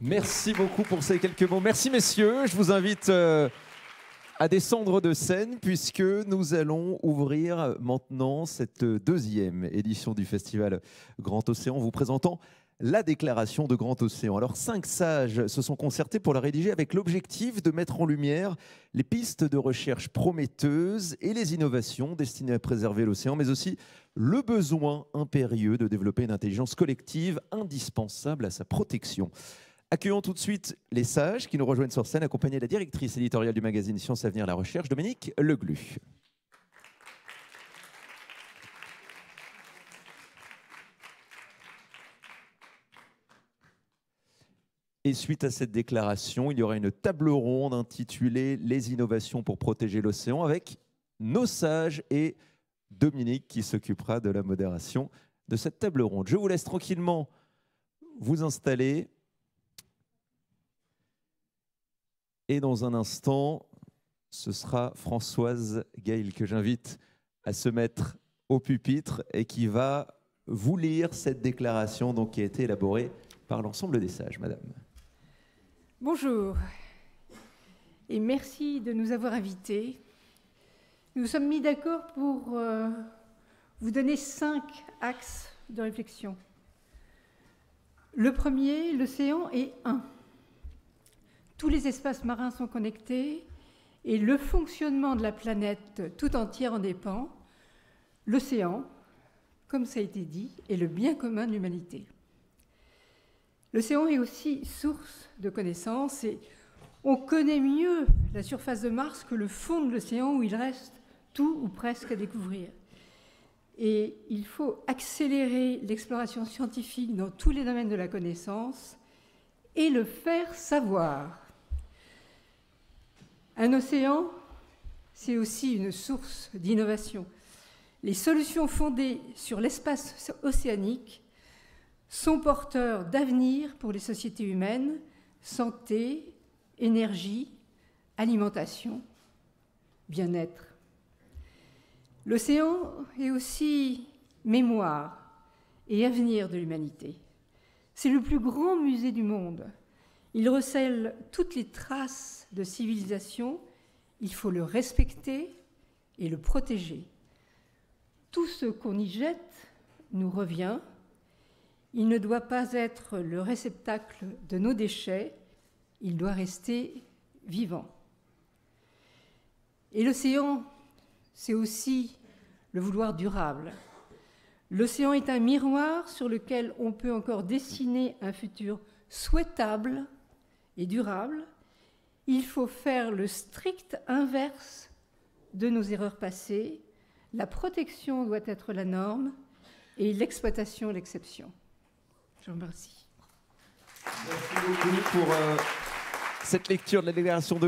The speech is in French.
Merci beaucoup pour ces quelques mots. Merci messieurs. Je vous invite à descendre de scène puisque nous allons ouvrir maintenant cette deuxième édition du festival Grand Océan, vous présentant la déclaration de Grand Océan. Alors 5 sages se sont concertés pour la rédiger avec l'objectif de mettre en lumière les pistes de recherche prometteuses et les innovations destinées à préserver l'océan, mais aussi le besoin impérieux de développer une intelligence collective indispensable à sa protection. Accueillons tout de suite les sages qui nous rejoignent sur scène, accompagnés de la directrice éditoriale du magazine Science Avenir La Recherche, Dominique Leglu. Et suite à cette déclaration, il y aura une table ronde intitulée « Les innovations pour protéger l'océan » avec nos sages et Dominique qui s'occupera de la modération de cette table ronde. Je vous laisse tranquillement vous installer. Et dans un instant, ce sera Françoise Gaël que j'invite à se mettre au pupitre et qui va vous lire cette déclaration donc, qui a été élaborée par l'ensemble des sages. Madame. Bonjour et merci de nous avoir invités. Nous nous sommes mis d'accord pour vous donner 5 axes de réflexion. Le premier, l'océan est un. Tous les espaces marins sont connectés et le fonctionnement de la planète tout entière en dépend. L'océan, comme ça a été dit, est le bien commun de l'humanité. L'océan est aussi source de connaissances et on connaît mieux la surface de Mars que le fond de l'océan où il reste tout ou presque à découvrir. Et il faut accélérer l'exploration scientifique dans tous les domaines de la connaissance et le faire savoir. Un océan, c'est aussi une source d'innovation. Les solutions fondées sur l'espace océanique sont porteurs d'avenir pour les sociétés humaines, santé, énergie, alimentation, bien-être. L'océan est aussi mémoire et avenir de l'humanité. C'est le plus grand musée du monde. Il recèle toutes les traces de civilisation. Il faut le respecter et le protéger. Tout ce qu'on y jette nous revient. Il ne doit pas être le réceptacle de nos déchets. Il doit rester vivant. Et l'océan, c'est aussi le vouloir durable. L'océan est un miroir sur lequel on peut encore dessiner un futur souhaitable et durable. Il faut faire le strict inverse de nos erreurs passées. La protection doit être la norme et l'exploitation l'exception. Je vous remercie. Merci beaucoup pour cette lecture de la déclaration de